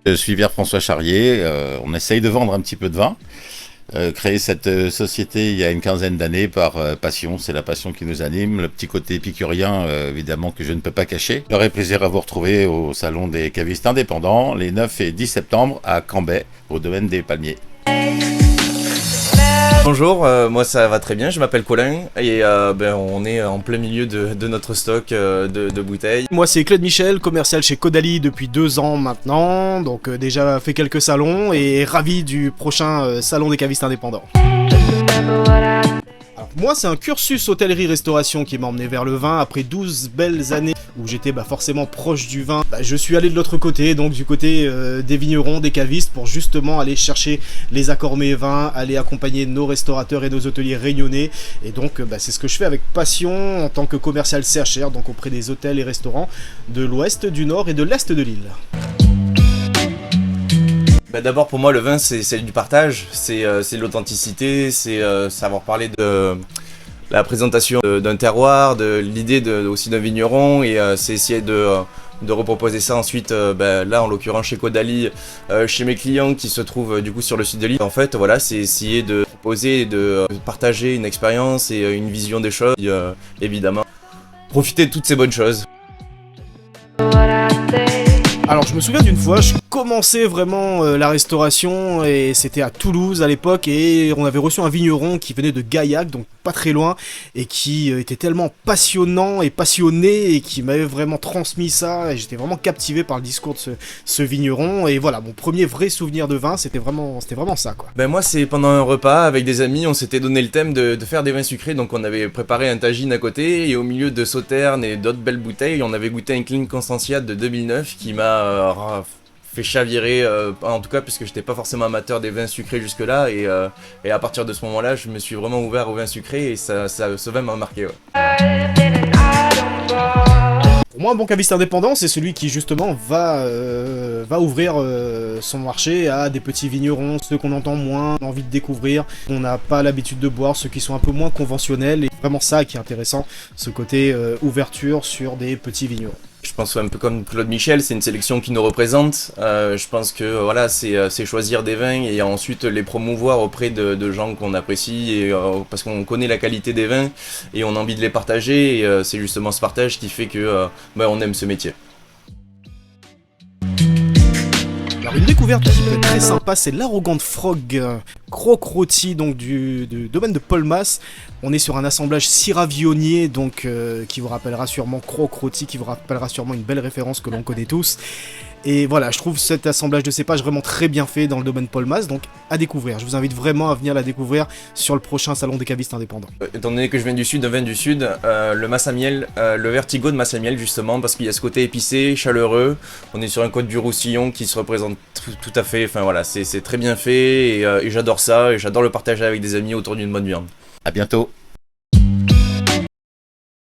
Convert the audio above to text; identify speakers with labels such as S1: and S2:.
S1: Je suis Pierre-François Charrier, on essaye de vendre un petit peu de vin. Créé cette société il y a une quinzaine d'années par passion, c'est la passion qui nous anime, le petit côté épicurien évidemment que je ne peux pas cacher. J'aurai plaisir à vous retrouver au Salon des cavistes indépendants les 9 et 10 septembre à Cambrai, au domaine des Palmiers.
S2: Bonjour, moi ça va très bien, je m'appelle Colin et on est en plein milieu de notre stock de bouteilles.
S3: Moi c'est Claude Michel, commercial chez Caudalie depuis 2 ans maintenant, donc déjà fait quelques salons et ravi du prochain salon des cavistes indépendants. Alors, moi c'est un cursus hôtellerie-restauration qui m'a emmené vers le vin après 12 belles années où j'étais forcément proche du vin. Je suis allé de l'autre côté, donc du côté des vignerons, des cavistes, pour justement aller chercher les accords mets vins, aller accompagner nos restaurateurs et nos hôteliers réunionnais. Et donc c'est ce que je fais avec passion en tant que commercial CHR, donc auprès des hôtels et restaurants de l'ouest, du nord et de l'est de l'île.
S2: D'abord pour moi le vin c'est du partage, c'est de l'authenticité, c'est savoir parler de la présentation d'un terroir, de l'idée aussi d'un vigneron, et c'est essayer de reproposer ça ensuite là en l'occurrence chez Caudalie, chez mes clients qui se trouvent du coup sur le sud de l'île. En fait voilà, c'est essayer de proposer et de partager une expérience et une vision des choses, et, évidemment profiter de toutes ces bonnes choses.
S3: Alors je me souviens d'une fois, je commençais vraiment la restauration et c'était à Toulouse à l'époque, et on avait reçu un vigneron qui venait de Gaillac, donc pas très loin, et qui était tellement passionnant et passionné et qui m'avait vraiment transmis ça, et j'étais vraiment captivé par le discours de ce vigneron. Et voilà, mon premier vrai souvenir de vin, c'était vraiment ça quoi.
S2: Moi c'est pendant un repas avec des amis, on s'était donné le thème de faire des vins sucrés, donc on avait préparé un tagine à côté, et au milieu de sauternes et d'autres belles bouteilles, on avait goûté un Clean Constantia de 2009 qui m'a fait chavirer, en tout cas puisque j'étais pas forcément amateur des vins sucrés jusque là, et à partir de ce moment là je me suis vraiment ouvert aux vins sucrés, et ce vin m'a marqué, ouais.
S3: Pour moi, un bon caviste indépendant, c'est celui qui justement va ouvrir son marché à des petits vignerons, ceux qu'on entend moins, on a envie de découvrir, on n'a pas l'habitude de boire, ceux qui sont un peu moins conventionnels. Et vraiment ça qui est intéressant, ce côté ouverture sur des petits vignerons.
S2: Je pense un peu comme Claude Michel, c'est une sélection qui nous représente. Je pense que voilà, c'est choisir des vins et ensuite les promouvoir auprès de gens qu'on apprécie, et parce qu'on connaît la qualité des vins et on a envie de les partager, et c'est justement ce partage qui fait que on aime ce métier.
S3: Alors une découverte qui peut être très sympa, c'est l'Arrogant Frog Croc-Rôti, donc du domaine de Polmas. On est sur un assemblage Syrah-Viognier, donc qui vous rappellera sûrement Croc-Rôti, qui vous rappellera sûrement une belle référence que l'on connaît tous. Et voilà, je trouve cet assemblage de cépages vraiment très bien fait dans le domaine Polmas, donc à découvrir. Je vous invite vraiment à venir la découvrir sur le prochain salon des cavistes indépendants.
S2: Étant donné que je viens du sud, un vin du sud, le Massamiel, le Vertigo de Massamiel justement, parce qu'il y a ce côté épicé, chaleureux. On est sur un côte du Roussillon qui se représente tout à fait, enfin voilà, c'est très bien fait, et j'adore ça, et j'adore le partager avec des amis autour d'une bonne viande.
S1: À bientôt.